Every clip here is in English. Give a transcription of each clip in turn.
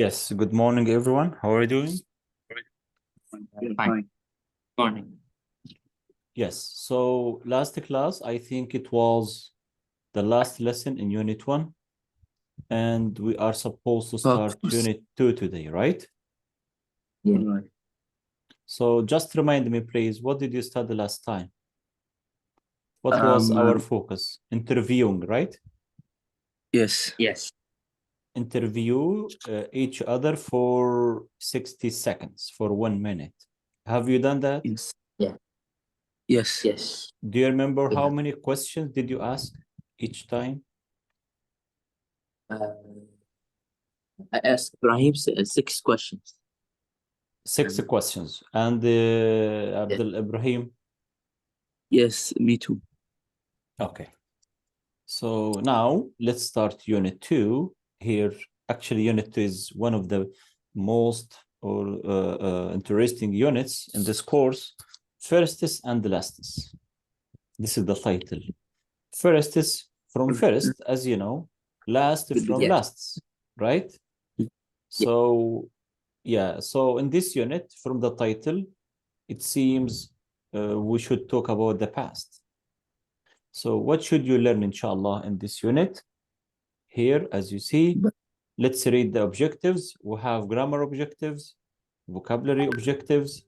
Yes, good morning, everyone. How are you doing? Fine. Morning. Yes, so last class, I think it was the last lesson in Unit 1, and we are supposed to start Unit 2 today, right? Yeah. Right. So just remind me, please, what did you study last time? What was our focus? Interviewing, right? Yes. Yes. Interview each other for 60 seconds, for 1 minute. Have you done that? Yes. Yeah. Yes. Yes. Do you remember how Yeah. many questions did you ask each time? I asked Ibrahim 6 questions. 6 questions. And Abdul Ibrahim? Yes, me too. Okay. So now let's start Unit 2. Here, actually, Unit 2 is one of the most interesting units in this course. Firstes and lastes. This is the title. Firstes from first, as you know. Last from Yeah. lasts, right? So, yeah. So in this unit, from the title, it seems we should talk about the past. So what should you learn, inshallah, in this unit? Here, as you see, let's read the objectives. We have grammar objectives, vocabulary objectives,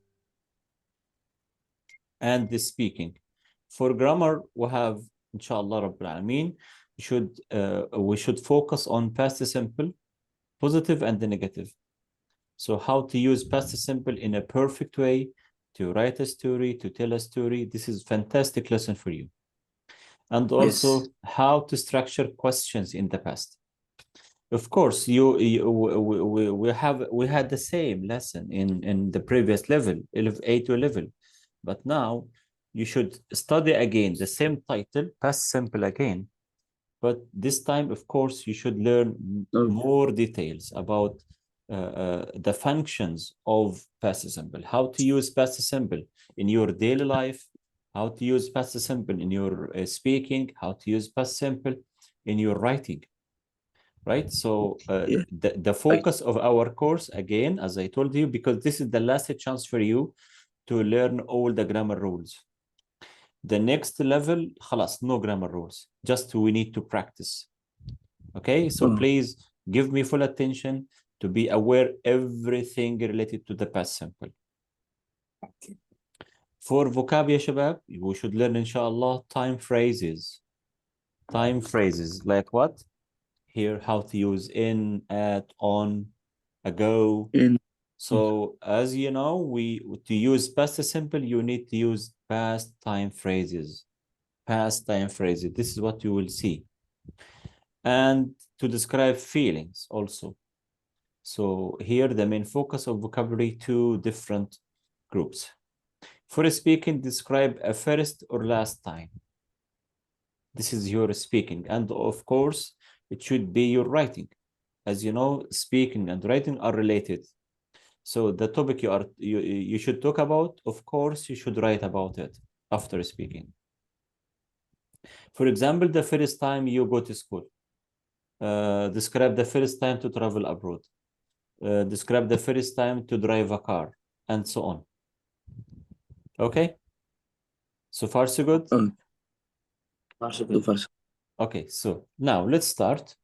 and the speaking. For grammar, we have, inshallah, Rabbil Alameen, we should focus on past simple, positive and the negative. So how to use past simple in a perfect way, to write a story, to tell a story. This is a fantastic lesson for you. And also how to structure questions in the past. Of course, we had the same lesson in the previous level, A2 level, but now you should study again the same title, past simple again. But this time, of course, you should learn more details about the functions of past simple, how to use past simple in your daily life, how to use past simple in your speaking, how to use past simple in your writing, right? So the focus of our course, again, as I told you, because this is the last chance for you to learn all the grammar rules. The next level, خلاص, no grammar rules. Just we need to practice. Okay, so please give me full attention to be aware everything related to the past simple. Okay. For vocab, ya shabab, we should learn, inshallah, time phrases. Time phrases, like what? Here, how to use in, at, on, ago. So as you know, to use past simple, you need to use past time phrases. Past time phrases. This is what you will see. And to describe feelings also. So here the main focus of vocabulary, 2 different groups. For speaking, describe a first or last time. This is your speaking. And of course, it should be your writing. As you know, speaking and writing are related. So the topic you should talk about, of course, you should write about it after speaking. For example, the first time you go to school. Describe the first time to travel abroad. Describe the first time to drive a car, and so on. Okay? So far, so good? Okay, so now let's start.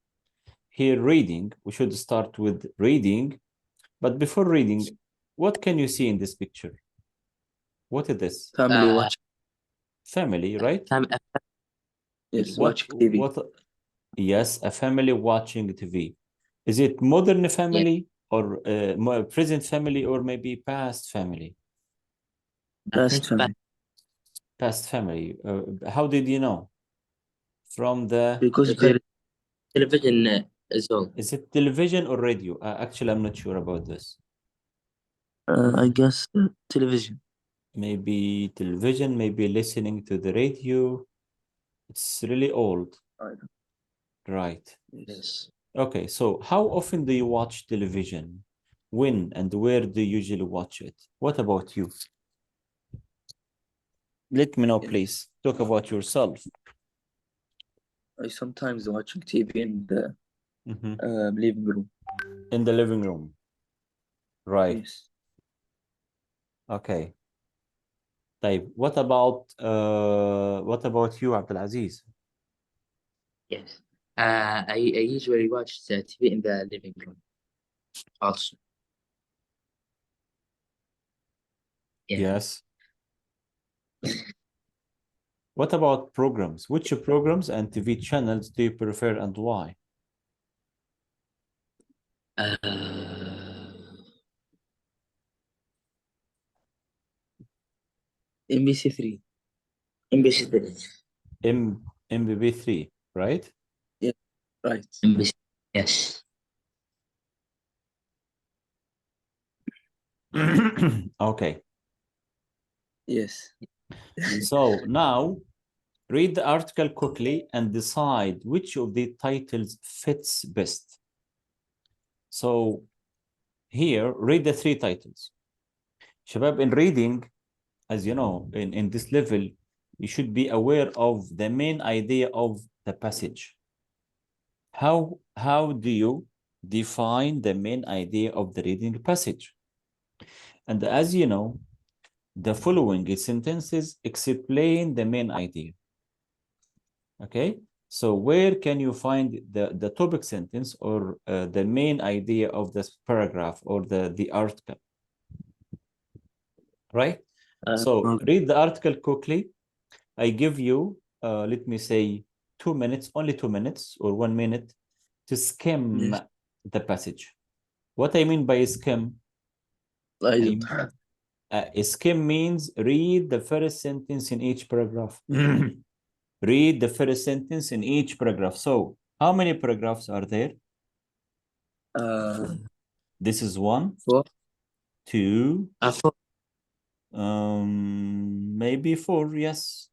Here, reading. We should start with reading. But before reading, what can you see in this picture? What is this? Family watch. Family, right? Yes, watching TV. Yes, a family watching TV. Is it modern family or present family or maybe past family? Past family. Past family. How did you know? From the... Because television as well. Is it television or radio? Actually, I'm not sure about this. I guess television. Maybe television, maybe listening to the radio. It's really old. Right. Yes. Okay, so how often do you watch television? When and where do you usually watch it? What about you? Let me know, please. Talk about yourself. I sometimes watch TV in the living room. In the living room. Right. Yes. Okay. طيب, what about you, Abdulaziz? Yes. I usually watch the TV in the living room also. Yeah. Yes. What about programs? Which programs and TV channels do you prefer and why? MBC3. MBC3. MBB3, right? Yeah. Right. MBC. Yes. Okay. Yes. So now read the article quickly and decide which of the titles fits best. So here, read the three titles. Shabab, in reading, as you know, in this level, you should be aware of the main idea of the passage. How do you define the main idea of the reading passage? And as you know, the following sentences explain the main idea. Okay, so where can you find the topic sentence or the main idea of this paragraph or the article? Right? So Okay. read the article quickly. I give you, let me say, 2 minutes, only 2 minutes or 1 minute to skim Yes. the passage. What I mean by skim, I don't. skim means read the first sentence in each paragraph. Read the first sentence in each paragraph. So how many paragraphs are there? Uh, This is one, four. two, Four. maybe four, yes.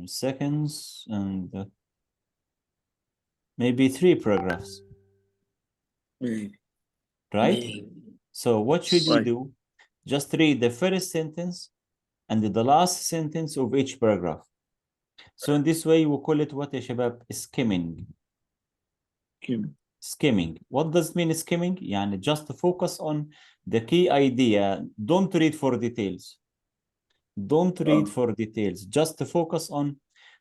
Seconds, and maybe three paragraphs, Maybe. right? Maybe. So what should you Right. do? Just read the first sentence and the last sentence of each paragraph. So in this way, we call it what, ya shabab? Skimming. Skimming. What does mean skimming? Yani just focus on the key idea. Don't read for details. Don't read for details. Just focus on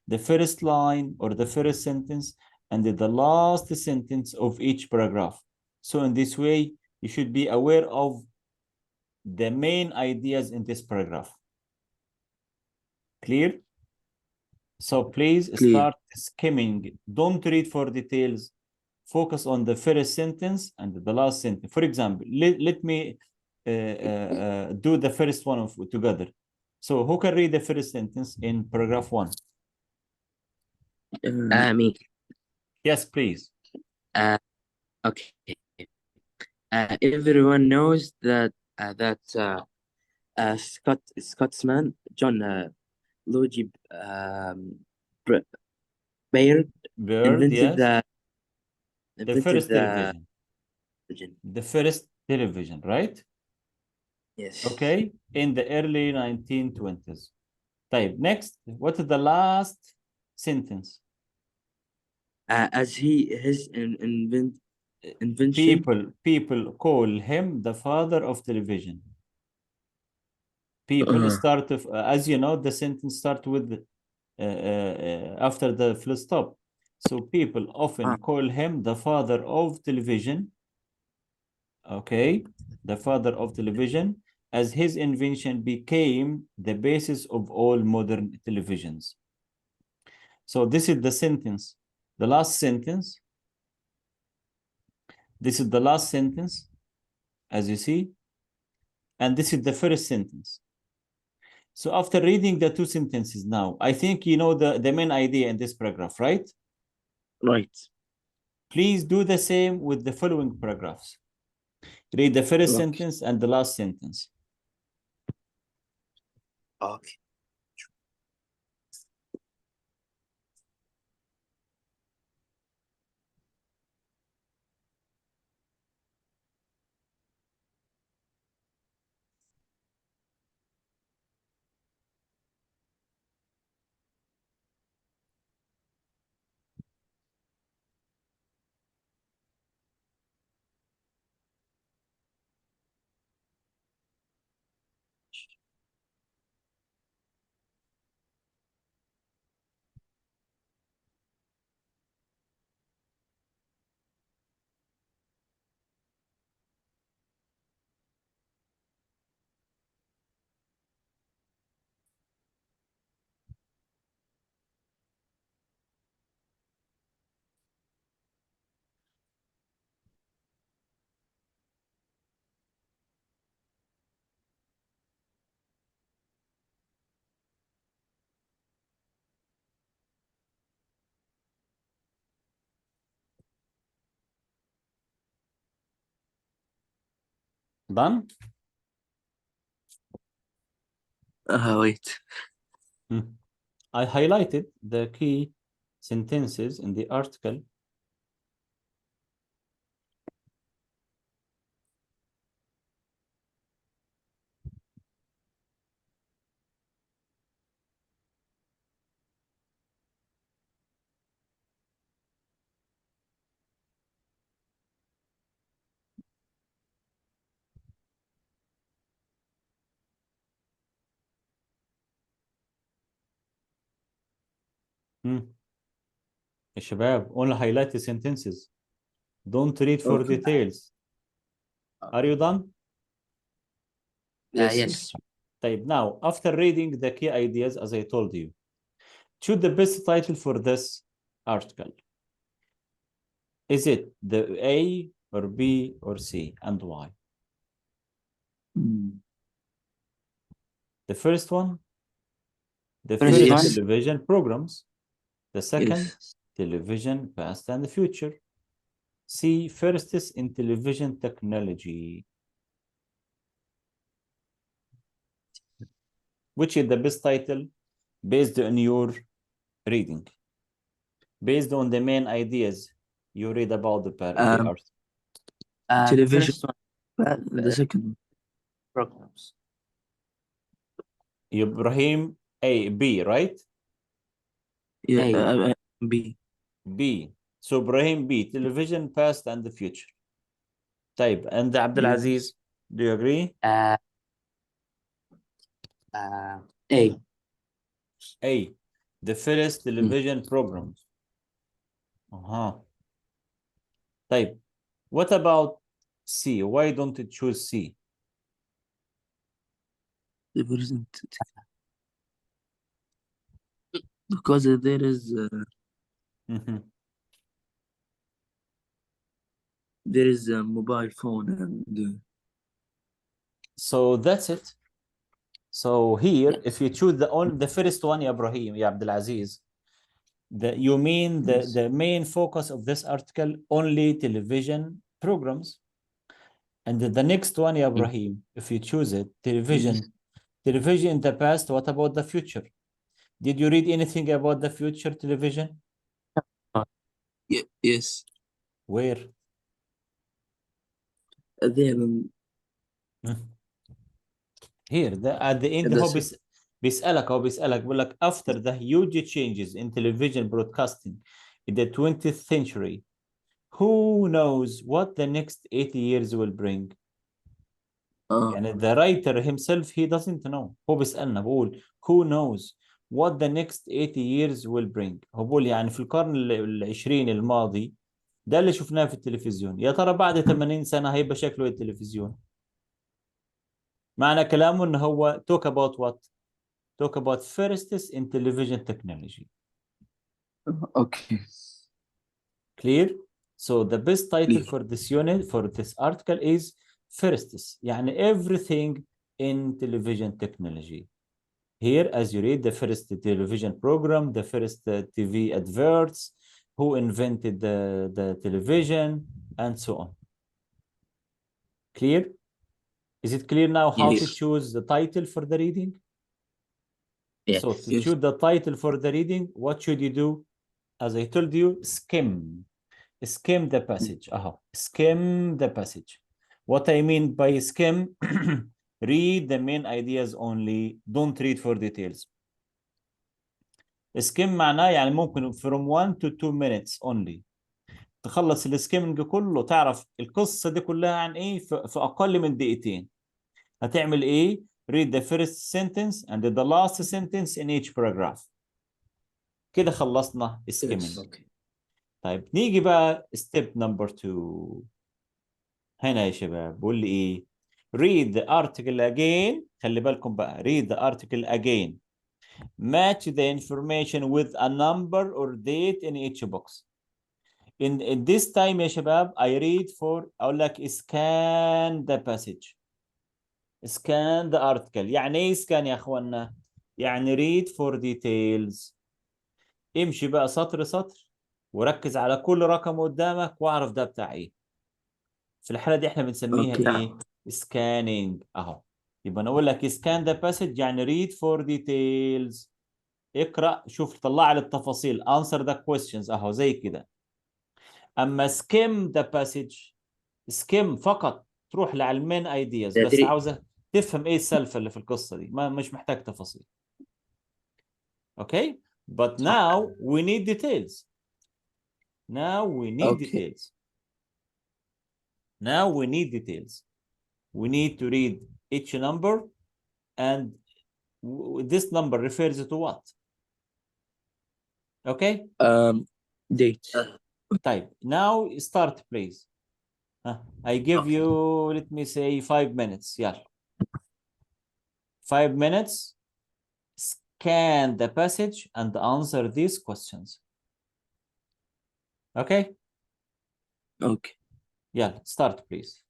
the first line or the first sentence and the last sentence of each paragraph. So in this way, you should be aware of the main ideas in this paragraph. Clear? So please Clear. start skimming. Don't read for details. Focus on the first sentence and the last sentence. For example, let me do the first one together. So who can read the first sentence in paragraph 1? Me. Yes, please. Okay. Everyone knows that Scotsman John Logie Baird Bird, invented yes. the The invented first the television. engine. The first television, right? Yes. Okay, in the early 1920s. Type next. What is the last sentence? As his invention. People call him the father of television. People start, as you know, the sentence start with after the full stop. So people often call him the father of television. Okay, the father of television, as his invention became the basis of all modern televisions. So this is the sentence, the last sentence. This is the last sentence, as you see, and this is the first sentence. So after reading the two sentences now, I think you know the main idea in this paragraph, right? Right. Please do the same with the following paragraphs. Read the first Okay. sentence and the last sentence. Okay. done. Wait. I highlighted the key sentences in the article. يا شباب, only highlight the sentences. Don't read for Okay. details. Are you done? Yes. Yes. طيب, now, after reading the key ideas, as I told you, choose the best title for this article. Is it the A or B or C, and why? The first one, the First first one? television programs. The second, Yes. television past and the future. C, firsts in television technology. Which is the best title based on your reading? Based on the main ideas you read about the art. The Television. first one, The second programs. Ibrahim, A, B, right? yeah, A. B. B. So Ibrahim, B, television past and the future. طيب, and Abdulaziz, do you agree? A. A, the first television program. طيب, what about C? Why don't you choose C? The present. Because there is there is a mobile phone and So that's it. So here, if you choose the first one, ya Ibrahim, ya Abdulaziz, you mean Yes. the main focus of this article only television programs. And the next one, ya Ibrahim, if you choose it, television in the past, what about the future? Did you read anything about the future television? yes. Where? There Here, at the end, هو that's بيسألك بيقول لك after the huge changes in television broadcasting in the 20th century, who knows what the next 80 years will bring? يعني the writer himself, he doesn't know. هو بيسألنا بقول who knows what the next 80 years will bring. هو بقول يعني في القرن العشرين الماضي ده اللي شفناه في التلفزيون, يا ترى بعد 80 سنة هيبقى شكله التلفزيون. معنى كلامه انه هو talk about what? Talk about firsts in television technology. okay. Clear? So the best title for this unit, for this article is firsts. يعني everything in television technology. Here, as you read, the first television program, the first TV adverts, who invented the television, and so on. Clear? Is it clear now how to Yes. choose the title for the reading? Yes. So to Yes. choose the title for the reading, what should you do? As I told you, skim. Skim the passage. Skim the passage. What I mean by skim, read the main ideas only. Don't read for details. Skim معناه يعني ممكن from 1 to 2 minutes only. تخلص السكيمنج كله, تعرف القصة دي كلها عن ايه في أقل من دقيقتين. هتعمل ايه؟ Read the first sentence and the last sentence in each paragraph. كده خلصنا skimming. Yes. Okay. طيب, نيجي بقى step number 2. هنا يا شباب بقول لي ايه؟ read the article again. خلي بالكم بقى, read the article again. Match the information with a number or date in each box. In this time يا شباب, I read for, اقول لك scan the passage. Scan the article. يعني ايه scan يا اخوانا؟ يعني read for details. امشي بقى سطر سطر وركز على كل رقم قدامك واعرف ده بتاع ايه. في الحالة دي احنا بنسميها Okay. ايه؟ scanning اهو. يبقى انا اقول لك scan the passage يعني read for details. اقرأ شوف طلع لي التفاصيل answer the questions اهو زي كده. اما skim the passage skim فقط تروح للمين ideas بس تدري عاوزة تفهم ايه السالفة اللي في القصة دي مش محتاج تفاصيل. Okay but now we need details. Now we need Okay. details. Now we need details. We need to read each number and this number refers to what? Okay? Date. طيب now start please. I give you let me say 5 minutes. يلا 5 minutes. Scan the passage and answer these questions. Okay? Okay. يلا start please.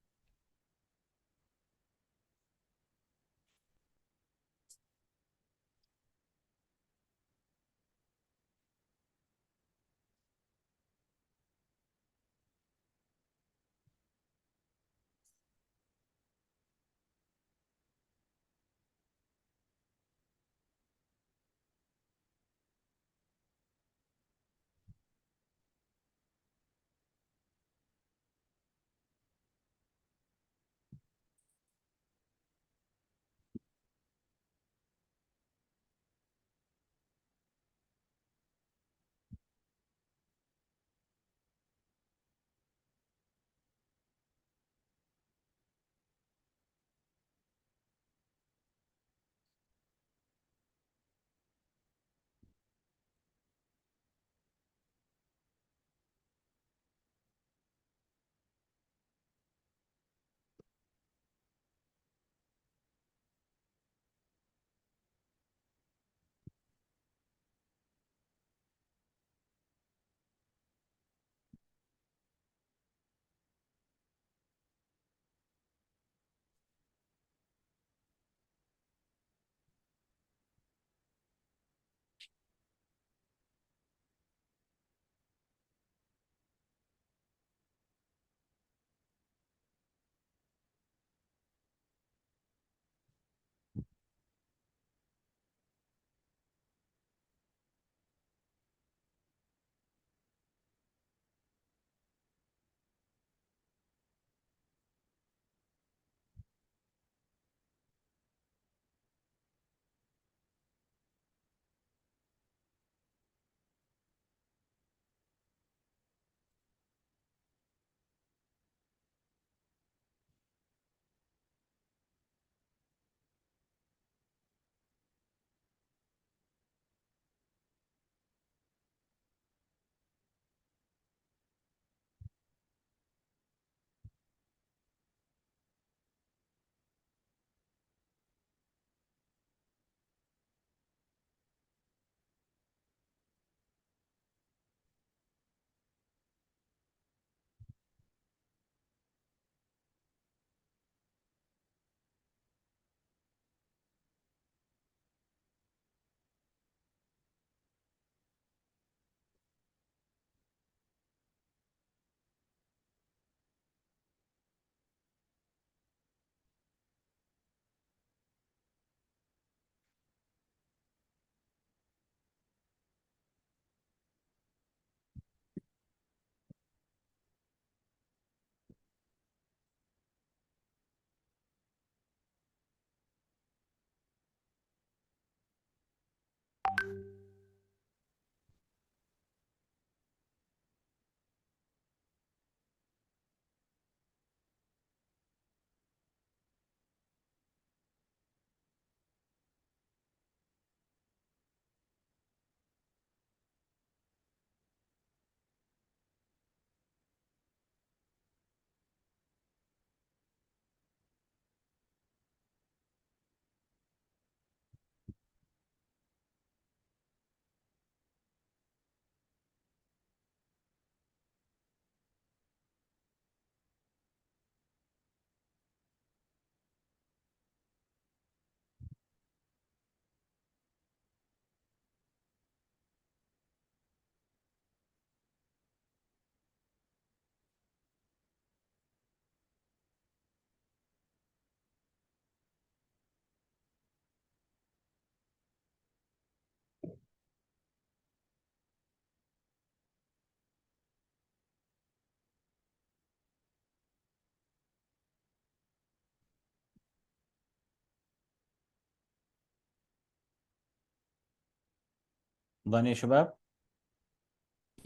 done يا شباب.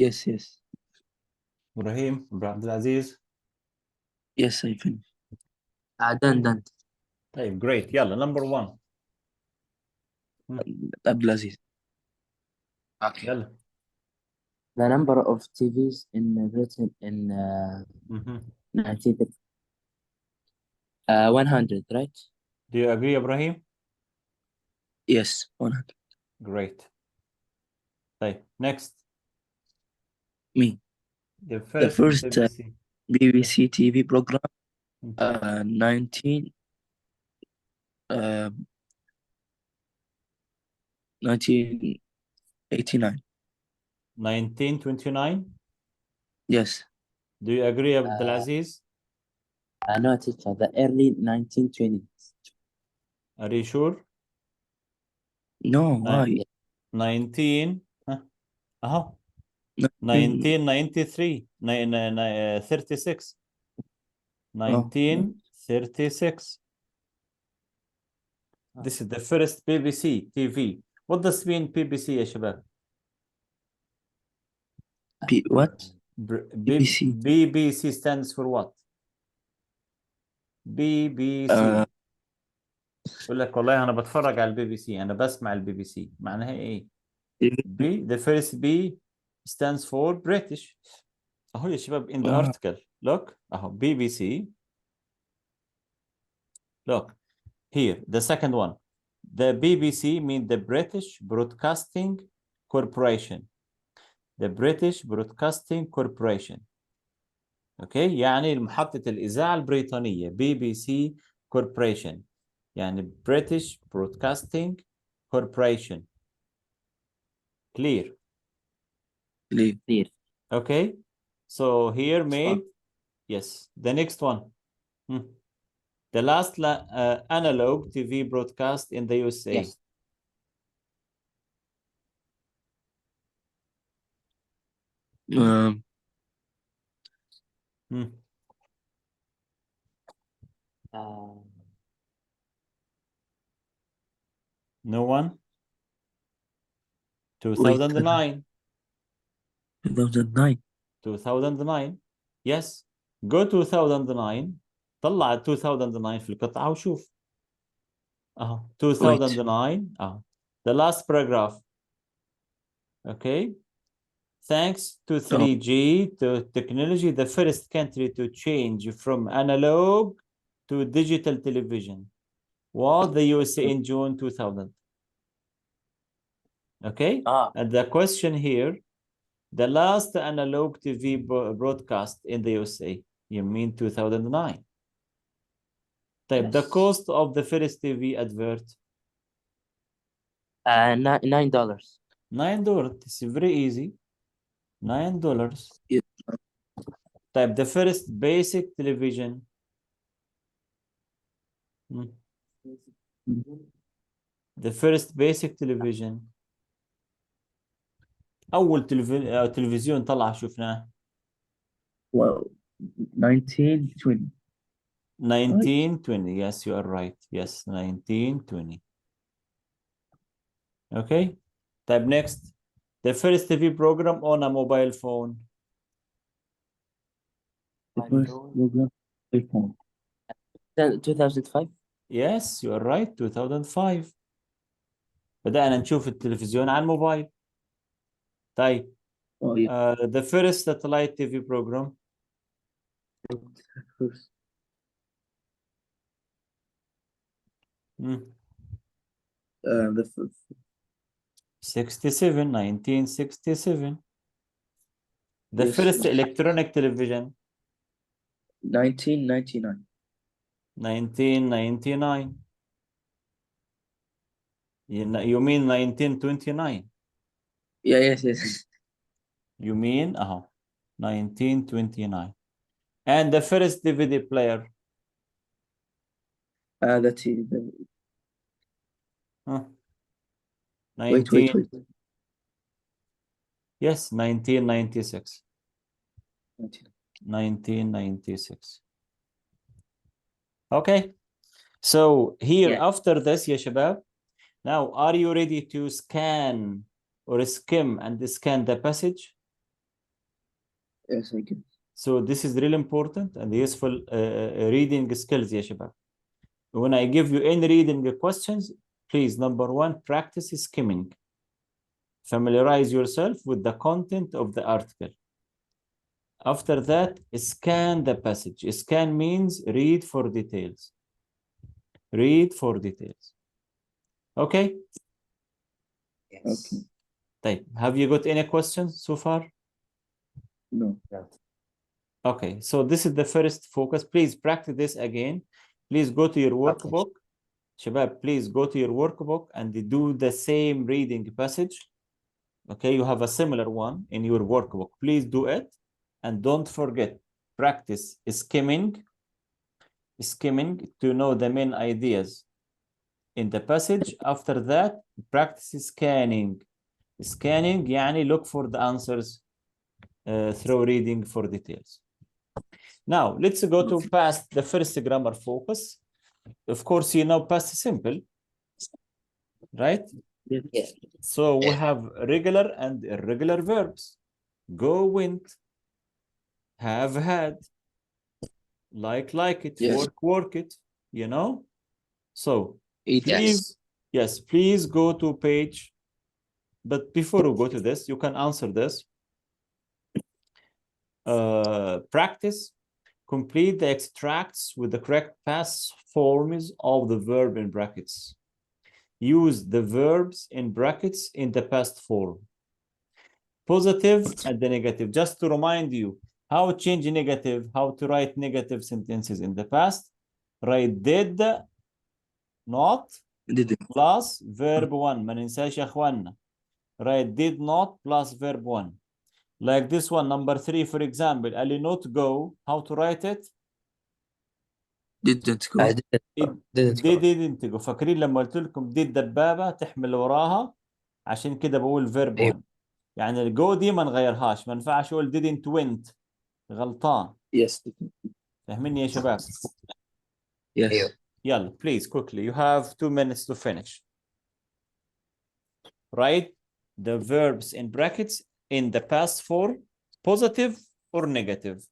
Yes, yes. إبراهيم عبد العزيز. Yes, I finished. done. طيب great. يلا number 1. Abdulaziz. Okay. يلا. The number of TVs in Britain in Mhm. 1950. 100, right? Do you agree إبراهيم? Yes, 100. Great. طيب next. Me. The The first first BBC. BBC TV program, Mhm. 1989. 1929. Yes. Do you agree Abdulaziz? No, teacher. The early 1920s. Are you sure? No, Ni- why? 19 أهو 19 1993 36 Oh, 1936. This is the first BBC TV. What does mean BBC يا شباب? what? BBC. BBC stands for what? BBC. Uh, يقول لك والله انا بتفرج على البي بي سي، انا بسمع البي بي سي. معناها ايه؟ B, the first B stands for British. اهو يا شباب in the article. Look اهو BBC. Look here, the second one. The BBC means the British Broadcasting Corporation. The British Broadcasting Corporation. اوكي، يعني محطة الإذاعة البريطانية BBC Corporation. يعني British Broadcasting Corporation. Clear. Clear. Okay. So here made, yes. The next one. The last analog TV broadcast in the USA. Yes. No one? Wait, 2009. 2009. 2009. Yes. Go 2009. طلع 2009 في القطعة وشوف. 2009. The last paragraph. Okay. Thanks to 3G to technology, the first country to change from analog to digital television was the USA in June 2000. Okay. And the question here, the last analog TV broadcast in the USA, you mean 2009. Type the cost of the first TV advert. $9. $9. It's very easy. $9. Yeah. Type the first basic television. The first basic television. أول تلفزيون طلع شفناه. Well, 1920. 1920. Yes, you are right. Yes, 1920. Okay. Type next. The first TV program on a mobile phone. The first program, iPhone. 2005. Yes, you are right. 2005. بدأنا نشوف التلفزيون على الموبايل. طيب. Oh, yeah. The first satellite TV program. First. The first. 1967. The Yes. first electronic television. 1999. 1999. You mean 1929? Yeah, yes. You mean 1929. And the first DVD player. That's it. Wait. Yes, 1996. 19. 1996. Okay. So here after this يا شباب, now are you ready to scan or skim and scan the passage? Yes, I get. So this is really important and useful reading skills يا شباب. When I give you any reading questions, please, number one, practice skimming. Familiarize yourself with the content of the article. After that, scan the passage. Scan means read for details. Read for details. Okay? Okay. طيب, have you got any questions so far? No. Okay, so this is the first focus. Please practice this again. Please go to your workbook. Shabab, please go to your workbook and do the same reading passage. Okay, you have a similar one in your workbook. Please do it. And don't forget, practice skimming to know the main ideas in the passage. After that, practice scanning. Scanning, يعني look for the answers through reading for details. Now, let's go to past the first grammar focus. Of course, you know past simple, right? Yeah. So we have regular and irregular verbs. Go, went, have, had, like it, Yes. work it, you know? So It please, yes, please go to page. But before we go to this, you can answer this. Practice. Complete the extracts with the correct past forms of the verb in brackets. Use the verbs in brackets in the past form. Positive and the negative. Just to remind you, how to change negative, how to write negative sentences in the past. Write did not didn't. plus verb 1. ما ننساش يا اخوانا. Write did not plus verb 1. Like this one, number 3, for example. قال لي not go. How to write it? Didn't go. I didn't go. didn't go. فاكرين لما قلت لكم دي دبابة تحمل وراها، عشان كده بقول verb 1. يعني الجو دي ما نغيرهاش، ما ينفعش اقول didn't went. غلطان. Yes. فاهميني يا شباب؟ Yes. أيوه. يلا please quickly, you have 2 minutes to finish. Write the verbs in brackets in the past form, positive or negative.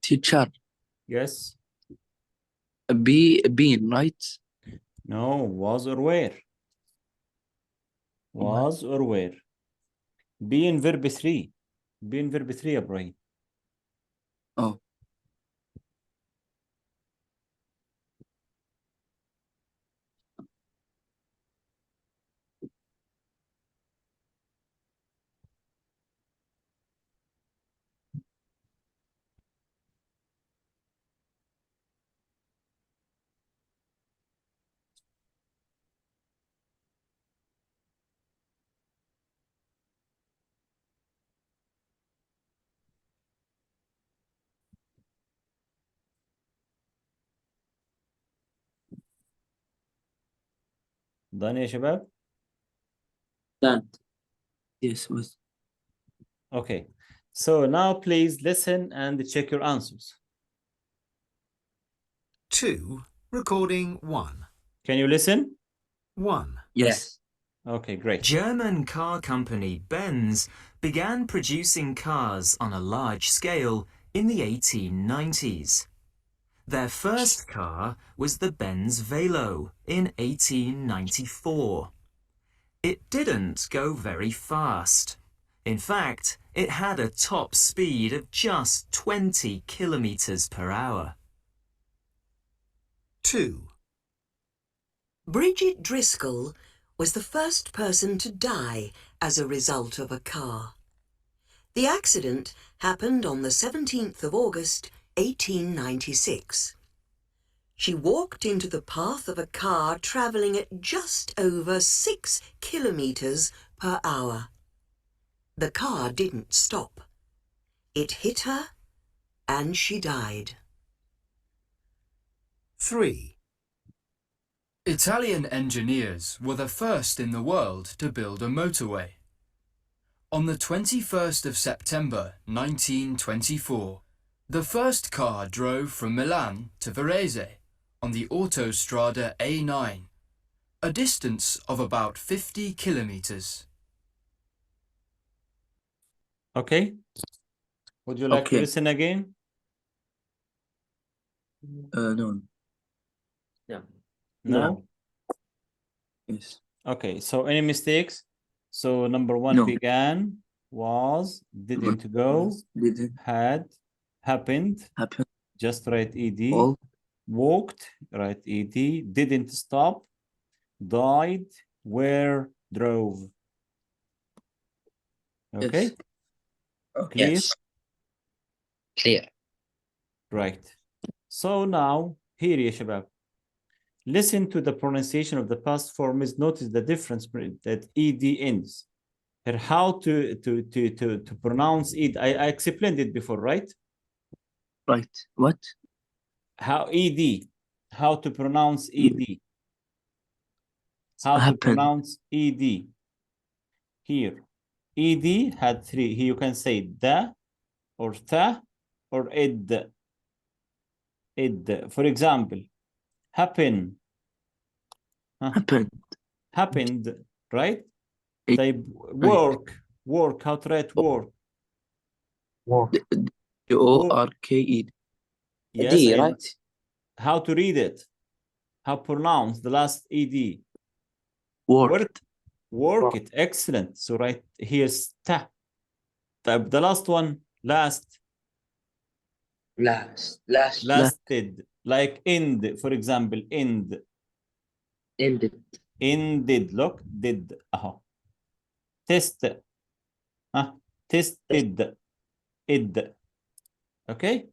Teacher. Yes, Been, right? no, was or were. Was or were. Be in verb 3. Be in verb 3 يا ابراهيم. Oh. done يا شباب. Done. Yes, was. Okay, so now please listen and check your answers. 2. Recording 1. Can you listen? 1. Yes. Okay, great. German car company Benz began producing cars on a large scale in the 1890s. Their first car was the Benz Velo in 1894. It didn't go very fast. In fact, it had a top speed of just 20 kilometers per hour. 2. Bridget Driscoll was the first person to die as a result of a car. The accident happened on the 17th of August, 1896. She walked into the path of a car travelling at just over 6 kilometres per hour. The car didn't stop. It hit her and she died. 3. Italian engineers were the first in the world to build a motorway. On the 21st of September 1924, the first car drove from Milan to Varese on the Autostrada A9, a distance of about 50 kilometers. Okay. Would you like to Okay. listen again? No. No. No? Yes. Okay, so any mistakes? So number 1 No. began, was, didn't go, Didn't had, happened, happen. just write ed, All. walked, write ed, didn't stop, died, were, drove. Okay, Yes. clear? Yes. Clear. Right. So now, here يا شباب. Listen to the pronunciation of the past forms. Notice the difference that ed ends. Here, how to pronounce ed. I explained it before, right? Right. What? How ed. How to pronounce ed. How to Happen. pronounce ed. Here, ed had 3. Here you can say the, or the, or id. Id. For example, happen. Happen. Happened, right? It- Type work. Work. How to write work? WORKE. Yes. D, and right? how to read it? How pronounce the last ed? Worked. Work it. Excellent. So right here's ta. Type the last one. Last. Lasted. Like end. For example, end. Ended. Ended. Look. Did. Test. Tested. Id. Okay.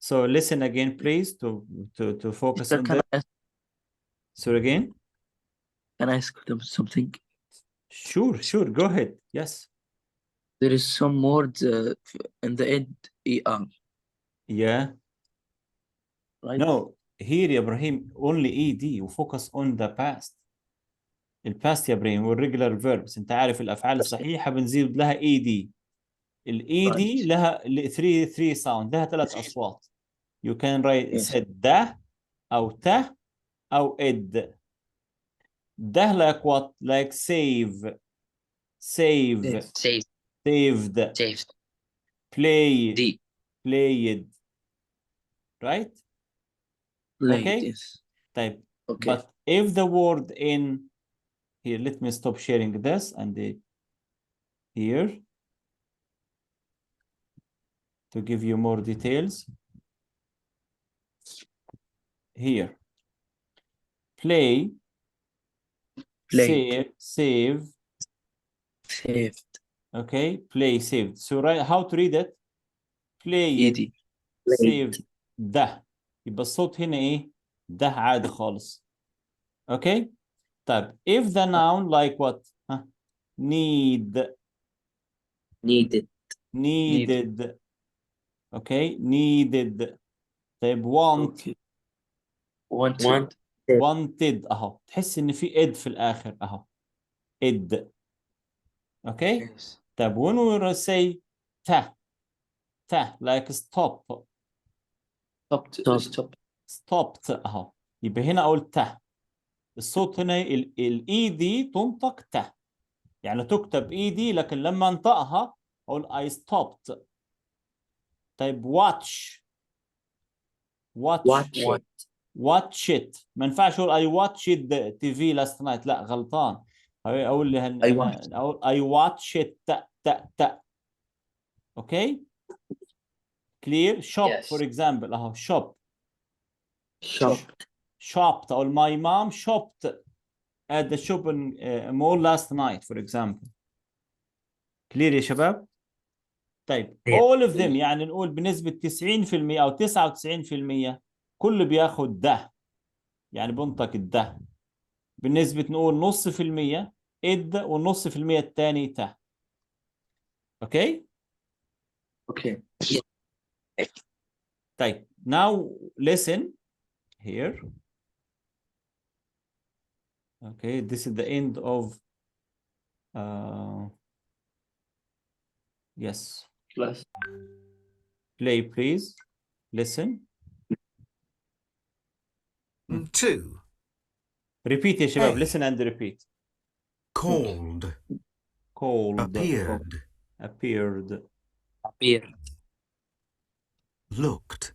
So listen again, please, to focus Sir, on can that. I ask, So again. can I ask them something? Sure. Go ahead. Yes. There is some words in the end ER, Yeah. right? No, here يا إبراهيم only ED. You focus on the past. الباست يا إبراهيم والريجولار verbs. أنت عارف الأفعال الصحيحة بنزيد لها ED. الإي دي Right. لها 3 sound. لها 3 أصوات. You can write Yes. said ده أو ته أو إد. ده like what? Like save. Yes. Saved. Saved. Play. D. Played. Right? Played. Okay. Yes. Type. Okay. But if the word in here, let me stop sharing this and here to give you more details. Here, play, Played. save, Saved. okay, play, saved. So right, how to read it? Played, ED. saved, ده. يبقى الصوت هنا ايه؟ ده عادي خالص. Okay. طيب, if the noun like what? Needed. Okay, needed. طيب, want. Okay. Wanted. Want. wanted اهو تحس ان في ed في الاخر اهو ed. okay. Yes. طب when we say ta like stop stopped اهو يبقى هنا اقول ta. الصوت هنا الاي دي تنطق ta يعني تكتب اي دي لكن لما انطقها اقول I stopped. طيب watch ما ينفعش اقول I watched the TV last night لا غلطان. اقول I watched تا. اوكي clear. shop Yes. for example اهو shop Shop. اقول my mom shopped at the shopping mall last night for example. clear يا شباب. طيب all of them يعني نقول بنسبة 90% أو 99% كل بياخد ده يعني بنطق الده. بالنسبة نقول نص في المية إد والنص في المية الثاني تا. أوكي؟ Okay. طيب now listen here. Okay, this is the end of yes. Plus. Play please. Listen. 2. Repeat يا شباب. Hey. Listen and repeat. Called. Cold. Appeared. Appeared. Looked.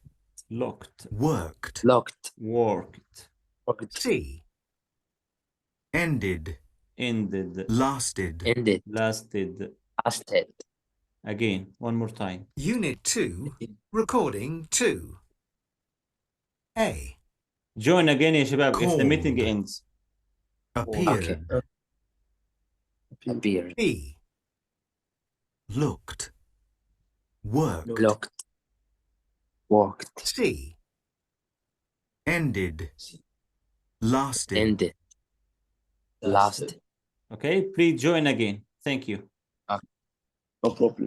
Looked. Worked. Worked. See. Ended. Ended. Lasted. Lasted. Again, one more time. Unit 2. Recording 2. A. Join again يا شباب if the meeting Called. ends. Appeared. Appeared. B. Looked. Worked. Walked. C. Ended. Lasted. Last. Okay, please join again. Thank you. No problem.